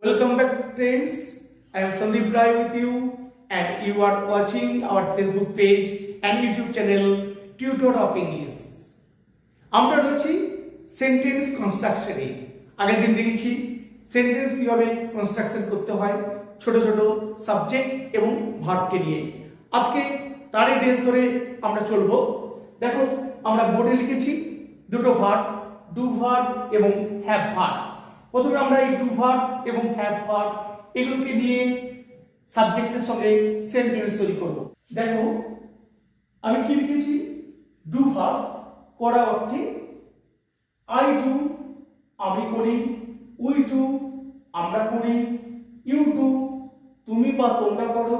Welcome back friends. I am Sandeep Rai with you and you are watching our Facebook page and YouTube channel Tutor of English. আমরা রয়েছি sentence কনস্ট্রাকশনে। আগের দিন দেখেছি sentence কিভাবে construction করতে হয় ছোট ছোট সাবজেক্ট এবং ভার্বকে নিয়ে। আজকে তারই বেস ধরে আমরা চলবো। দেখো আমরা বোর্ডে লিখেছি দুটো ভার্ব, ডু ভার্ব এবং হ্যাভ ভার্ব। প্রথমে আমরা এই ডু ভার্ব এবং হ্যাভ ভার্ব এগুলোকে নিয়ে সাবজেক্টের সঙ্গে সেন্টেন্স তৈরি করব। দেখো আমি কি লিখেছি, ডু ভার্ব করা অর্থে আই ডু আমি করি, উই ডু আমরা করি, ইউ ডু তুমি বা তোমরা করো,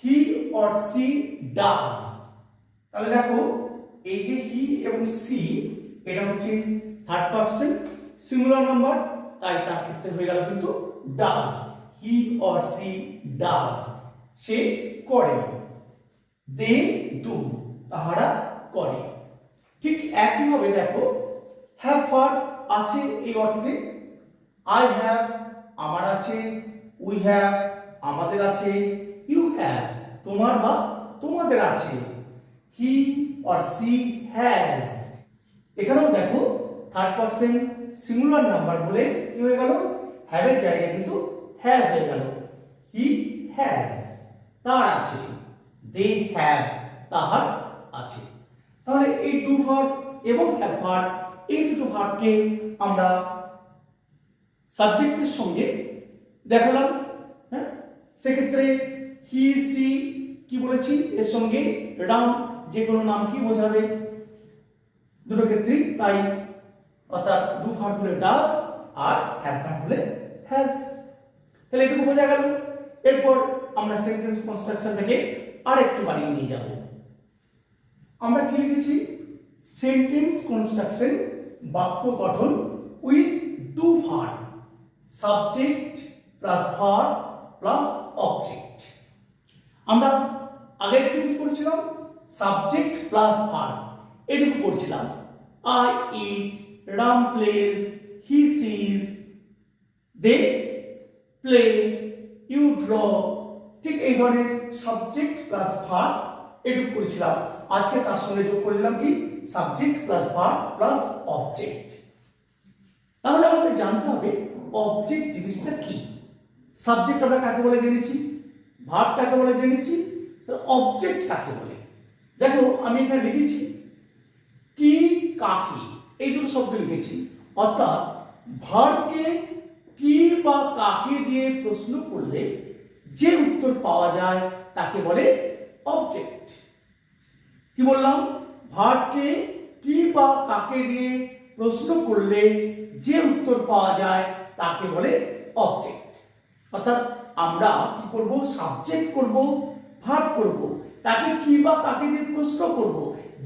হি অর সি ডাজ। তাহলে দেখো এই যে হি এবং সি এটা হচ্ছে থার্ড পারসন সিঙ্গুলার নাম্বার, তাই তার ক্ষেত্রে হয়ে গেল কিন্তু does. He or she does, সে করে। দে ডু তাহারা করে। ঠিক একইভাবে দেখো হ্যাভ ভার্ব আছে এই অর্থে আই হ্যাভ আমার আছে, উই হ্যাভ আমাদের আছে, ইউ হ্যাভ তোমার বা তোমাদের আছে, হি অর সি হ্যাজ। এখানেও দেখো থার্ড পারসন সিঙ্গুলার নাম্বার বলে কি হয়ে গেল, হ্যাভ এর জায়গায় কিন্তু হ্যাজ হয়ে গেল। হি হ্যাজ তার আছে, দে হ্যাভ তাহার আছে। তাহলে এই ডু ভার্ব এবং হ্যাভ ভার্ব এই দুটো ভার্বকে আমরা সাবজেক্টের সঙ্গে দেখালাম। হ্যাঁ, সেক্ষেত্রে হি সি কি বলেছি, এর সঙ্গে রাম যে কোনো নাম কি বোঝাবে দুটো ক্ষেত্রে, তাই অর্থাৎ ডু ভার্ব হলে ডাজ আর হ্যাভ ভার্ব হলে হ্যাজ। তাহলে এটুকু বোঝা গেল। এরপর আমরা সেন্টেন্স কনস্ট্রাকশনটাকে আরেকটু বাড়িয়ে নিয়ে যাব। আমরা কি লিখেছি, সেন্টেন্স কনস্ট্রাকশন বাক্য গঠন with do verb, subject plus verb plus object. আমরা আগের দিন কি করেছিলাম, সাবজেক্ট প্লাস ভার্ব এটুকু করছিলাম। I eat, Ram plays, he sees, they play, you draw। ঠিক এই ধরনের সাবজেক্ট প্লাস ভার্ব এটুকু করেছিলাম। আজকে তার সঙ্গে যোগ করে দিলাম কি, subject plus verb plus object. তাহলে আমাদের জানতে হবে অবজেক্ট জিনিসটা কি। সাবজেক্ট আমরা কাকে বলে জেনেছি, ভার্ব কাকে বলে জেনেছি, তো অবজেক্ট কাকে বলে। দেখো আমি এখানে লিখেছি কি কাকে, এই দুটো শব্দ লিখেছি। অর্থাৎ ভার্বকে কি বা কাকে দিয়ে প্রশ্ন করলে যে উত্তর পাওয়া যায় তাকে বলে অবজেক্ট। কি বললাম, ভার্বকে কি বা কাকে দিয়ে প্রশ্ন করলে যে উত্তর পাওয়া যায় তাকে বলে অবজেক্ট। অর্থাৎ আমরা কি করব, সাবজেক্ট করব, ভার্ব করব, তাকে কি বা কাকে দিয়ে প্রশ্ন করব,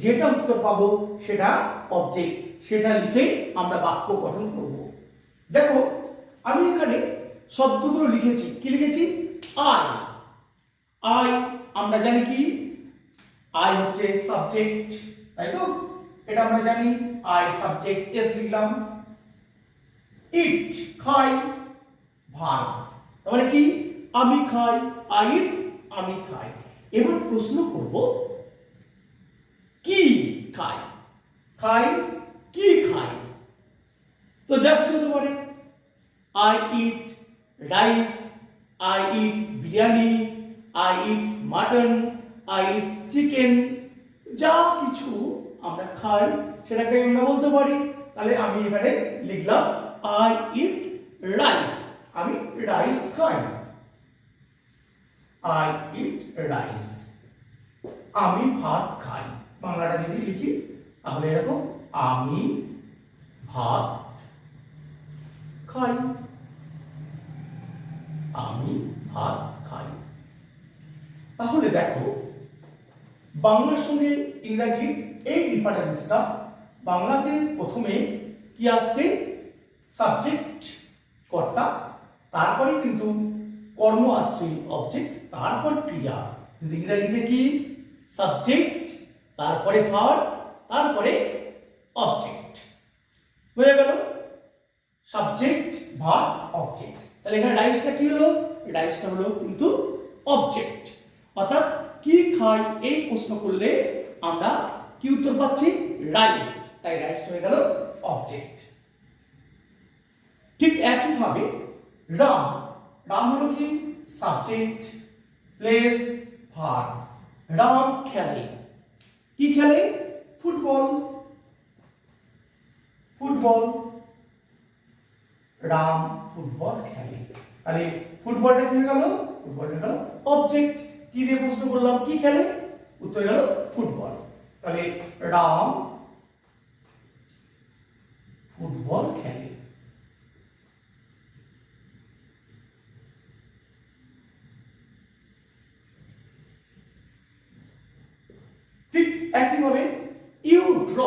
যেটা উত্তর পাবো সেটা অবজেক্ট, সেটা লিখে আমরা বাক্য গঠন করব। দেখো আমি এখানে শব্দগুলো লিখেছি, কি লিখেছি, আই। আই আমরা জানি কি, আই হচ্ছে সাবজেক্ট, তাই তো, এটা আমরা জানি। আই সাবজেক্ট, এস লিখলাম। ইট খাই, ভার্ব, তার মানে কি আমি খাই, আই ইট আমি খাই। এবার প্রশ্ন করব কি খাই, খাই কি খাই, তো যা কিছু হতে পারে। I eat rice, I eat biryani, I eat mutton, I eat chicken, যা কিছু আমরা খাই সেটাকে আমরা বলতে পারি। তাহলে আমি এখানে লিখলাম আই ইট রাইস, আমি রাইস খাই। আই ইট রাইস, আমি ভাত খাই। বাংলাটা যদি লিখি তাহলে এরকম, আমি ভাত খাই, আমি ভাত খাই। তাহলে দেখো বাংলার সঙ্গে ইংরাজির এই ডিফারেন্সটা, বাংলাতে প্রথমে কি আসছে, সাবজেক্ট কর্তা, তারপরে কিন্তু কর্ম আসছে অবজেক্ট, তারপর ক্রিয়া। কিন্তু ইংরাজিতে কি, সাবজেক্ট তারপরে ভার্ব তারপরে অবজেক্ট। হয়ে গেল সাবজেক্ট ভার্ব অবজেক্ট। তাহলে এখানে রাইসটা কি হলো, রাইসটা হলো কিন্তু অবজেক্ট। অর্থাৎ কি খাই এই প্রশ্ন করলে আমরা কি উত্তর পাচ্ছি, রাইস, তাই রাইসটা হয়ে গেল অবজেক্ট। ঠিক একইভাবে রাম, রাম হলো কি সাবজেক্ট, প্লেস, ভার্ব। রাম খেলে, কি খেলে, ফুটবল, ফুটবল, রাম ফুটবল খেলে। তাহলে ফুটবলটা কি হয়ে গেল, ফুটবলটা হয়ে গেল অবজেক্ট। কি দিয়ে প্রশ্ন করলাম, কি খেলে, উত্তর হয়ে গেল ফুটবল। তাহলে রাম ফুটবল খেলে। ঠিক একইভাবে ইউ ড্র,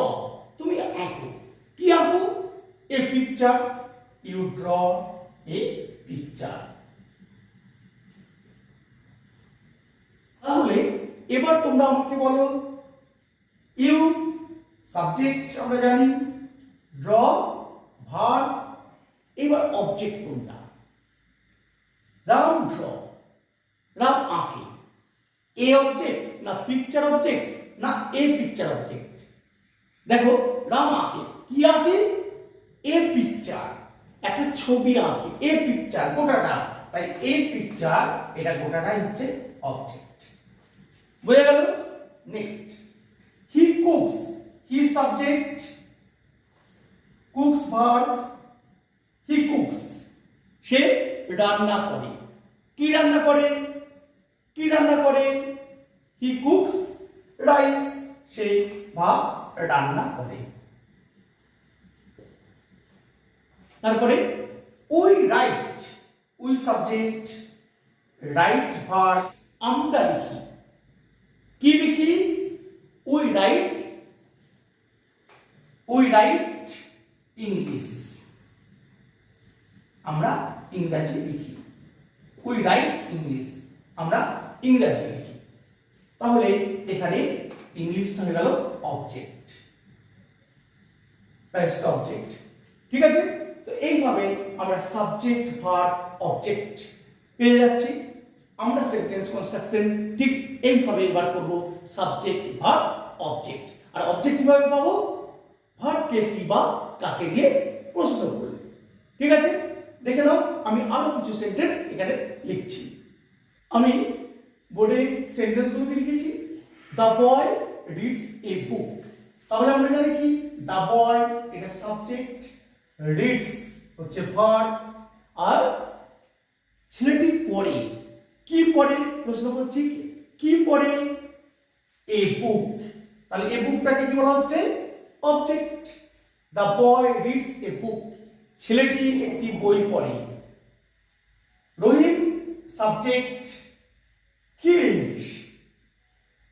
তুমি আঁকো, কি আঁকো, a picture, you draw a picture. তাহলে এবার তোমরা আমাকে বলো, ইউ সাবজেক্ট আমরা জানি, ড্র ভার্ব, এবার অবজেক্ট কোনটা, রাম ড্র, রাম আঁকে, এ অবজেক্ট না পিকচার অবজেক্ট না এ পিকচার অবজেক্ট। দেখো রাম আঁকে, কি আঁকে, এ পিকচার, একটা ছবি আঁকে, এ পিকচার গোটাটা, তাই এ পিকচার এটা গোটাটাই হচ্ছে অবজেক্ট। বোঝা গেল? Next, he cooks, he subject, cooks verb, he cooks, সে রান্না করে, কি রান্না করে, কি রান্না করে, হি কুকস রাইস, সে ভাত রান্না করে। তারপরে we write, we subject, right verb, আমরা লিখি, কি লিখি, we write, we write English, আমরা ইংরেজি লিখি, উই রাইট ইংলিশ, আমরা ইংরেজি লিখি। তাহলে এখানে ইংলিশটা হয়ে গেল অবজেক্ট, বেস্ট অবজেক্ট। ঠিক আছে, তো এইভাবে আমরা সাবজেক্ট ভার্ব অবজেক্ট পেয়ে যাচ্ছি। আমরা সেন্টেন্স কনস্ট্রাকশন ঠিক এইভাবে এবার করব, সাবজেক্ট ভার্ব অবজেক্ট। আর অবজেক্ট কিভাবে পাবো, ভার্বকে কি বা কাকে দিয়ে প্রশ্ন করলে। ঠিক আছে, দেখে নাও, আমি আরো কিছু সেন্টেন্স এখানে লিখছি। আমি বোর্ডে সেন্টেন্সগুলোকে লিখেছি, দ্য বয় রিডস এ বুক। তাহলে আমরা জানি কি, দ্য বয় এটা সাবজেক্ট, রিডস হচ্ছে ভার্ব, আর ছেলেটি পড়ে, কি পড়ে প্রশ্ন করছি, কি পড়ে, এ বুক, তাহলে এ বুকটাকে কি বলা হচ্ছে, object. The boy reads a book, ছেলেটি একটি বই পড়ে। রহিম সাবজেক্ট, কিল্ড,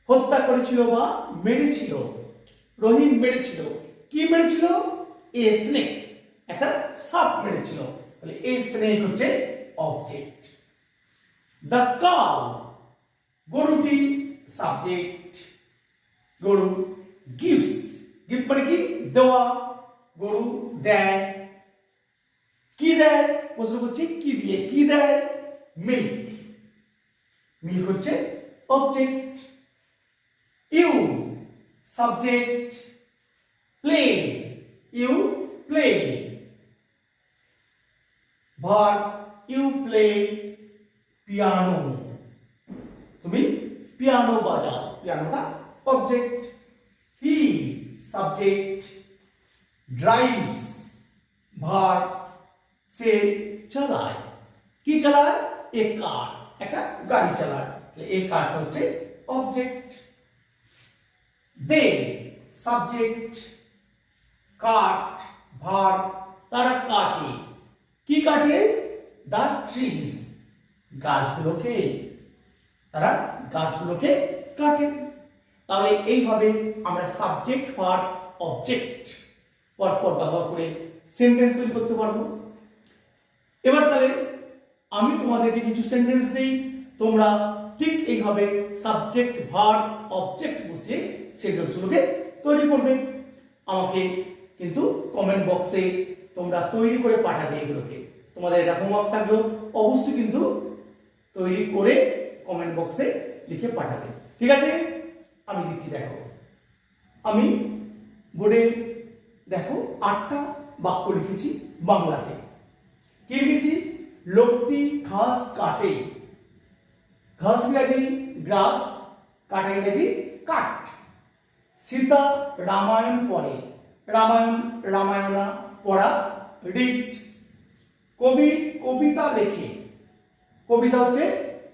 হত্যা করেছিল বা মেরেছিল, রহিম মেরেছিল, কি মেরেছিল, এ স্নেক, একটা সাপ মেরেছিল, তাহলে এ স্নেক হচ্ছে অবজেক্ট। দ্য কাউ, গরুটি সাবজেক্ট, গরু, গিভস, গিফট মানে কি, দেওয়া, গরু দেয়, কি দেয় প্রশ্ন করছি, কি দিয়ে, কি দেয়, মিল্ক, মিল্ক হচ্ছে object. You subject, play, you play, verb, you play piano, তুমি পিয়ানো বাজাও, পিয়ানোটা object. He subject, drives verb, সে চালায়, কি চালায়, এ কার, একটা গাড়ি চালায়, এ কারটা হচ্ছে object. They subject, cut verb, তারা কাটে, কি কাটে, দ্য ট্রিজ, গাছগুলোকে, তারা গাছগুলোকে কাটে। তাহলে এইভাবে আমরা সাবজেক্ট ভার্ব অবজেক্ট পরপর ব্যবহার করে সেন্টেন্স তৈরি করতে পারবো। এবার তাহলে আমি তোমাদেরকে কিছু সেন্টেন্স দিই, তোমরা ঠিক এইভাবে সাবজেক্ট ভার্ব অবজেক্ট বসিয়ে সেন্টেন্সগুলোকে তৈরি করবে। আমাকে কিন্তু কমেন্ট বক্সে তোমরা তৈরি করে পাঠাবে এগুলোকে, তোমাদের এটা হোমওয়ার্ক থাকলো, অবশ্যই কিন্তু তৈরি করে কমেন্ট বক্সে লিখে পাঠাবে। ঠিক আছে, আমি দিচ্ছি। দেখো আমি বোর্ডে দেখো 8টা বাক্য লিখেছি বাংলাতে। কি লিখেছি? লোকটি ঘাস কাটে, ঘাস ইংরাজি গ্রাস, কাটা ইংরাজি কাট। সীতা রামায়ণ পড়ে, রামায়ণ রামায়ণা পড়া রিড। কবি কবিতা লেখে, কবিতা হচ্ছে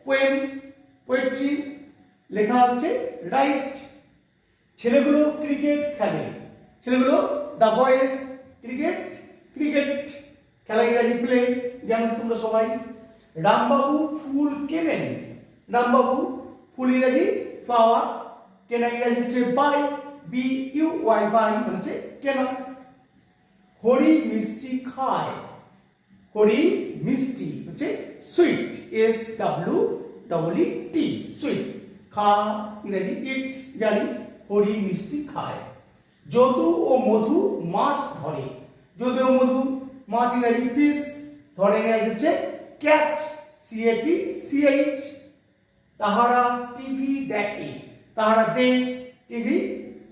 পোয়েম, পোয়েট্রি, লেখা হচ্ছে রাইট। ছেলেগুলো ক্রিকেট খেলে, ছেলেগুলো দ্য বয়েজ ক্রিকেট, ক্রিকেট খেলা ইংরাজি প্লে, যেমন তোমরা সবাই। রামবাবু ফুল কেনেন, রামবাবু ফুল ইংরাজি ফ্লাওয়ার, কেনা ইংরাজি হচ্ছে buy, B U Y, buy মানে হচ্ছে কেনা। হরি মিষ্টি খায়, হরি মিষ্টি হচ্ছে sweet, S W double E T, sweet. খা ইংরাজি ইট, জানি। হরি মিষ্টি খায়। যদু ও মধু মাছ ধরে, যদু ও মধু মাছ ইংরাজি ফিশ, ধরে ইংরাজি হচ্ছে ক্যাচ, সিএটি সিএইচ। তাহারা টিভি দেখে, তাহারা দে, টিভি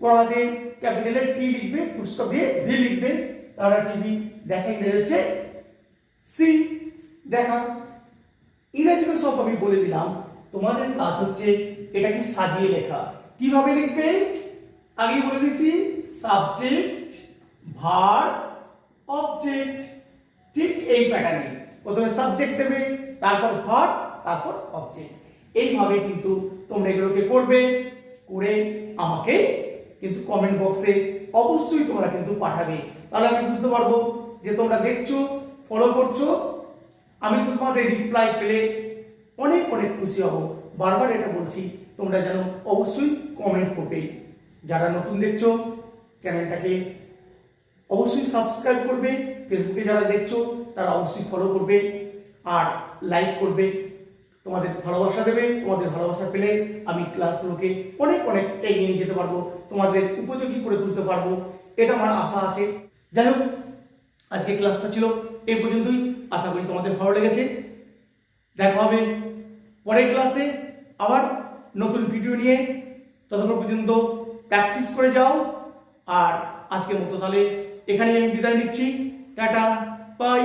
পড়াতে ক্যাপিটালে টি লিখবে, ফুলস্টপ দিয়ে ভি লিখবে। তাহারা টিভি দেখে ইংরেজি হচ্ছে সি, দেখা। ইংরেজিগুলো সব আমি বলে দিলাম, তোমাদের কাজ হচ্ছে এটাকে সাজিয়ে লেখা। কিভাবে লিখবে আগে বলে দিচ্ছি, সাবজেক্ট ভার্ব অবজেক্ট, ঠিক এই প্যাটার্নে। প্রথমে সাবজেক্ট দেবে, তারপর ভার্ব, তারপর অবজেক্ট। এইভাবে কিন্তু তোমরা এগুলোকে করবে, করে আমাকে কিন্তু কমেন্ট বক্সে অবশ্যই তোমরা কিন্তু পাঠাবে। তাহলে আমি বুঝতে পারবো যে তোমরা দেখছো, ফলো করছো। আমি তোমাদের রিপ্লাই পেলে অনেক অনেক খুশি হব। বারবার এটা বলছি, তোমরা যেন অবশ্যই কমেন্ট করবে। যারা নতুন দেখছো চ্যানেলটাকে অবশ্যই সাবস্ক্রাইব করবে, ফেসবুকে যারা দেখছো তারা অবশ্যই ফলো করবে আর লাইক করবে। তোমাদের ভালোবাসা দেবে, তোমাদের ভালোবাসা পেলে আমি ক্লাসগুলোকে অনেক অনেক এগিয়ে নিয়ে যেতে পারবো, তোমাদের উপযোগী করে তুলতে পারবো, এটা আমার আশা আছে। যাই হোক, আজকে ক্লাসটা ছিল এই পর্যন্তই। আশা করি তোমাদের ভালো লেগেছে। দেখা হবে পরের ক্লাসে আবার নতুন ভিডিও নিয়ে। ততক্ষণ পর্যন্ত প্র্যাকটিস করে যাও। আর আজকের মতো তাহলে এখানেই আমি বিদায় নিচ্ছি। Tata, by.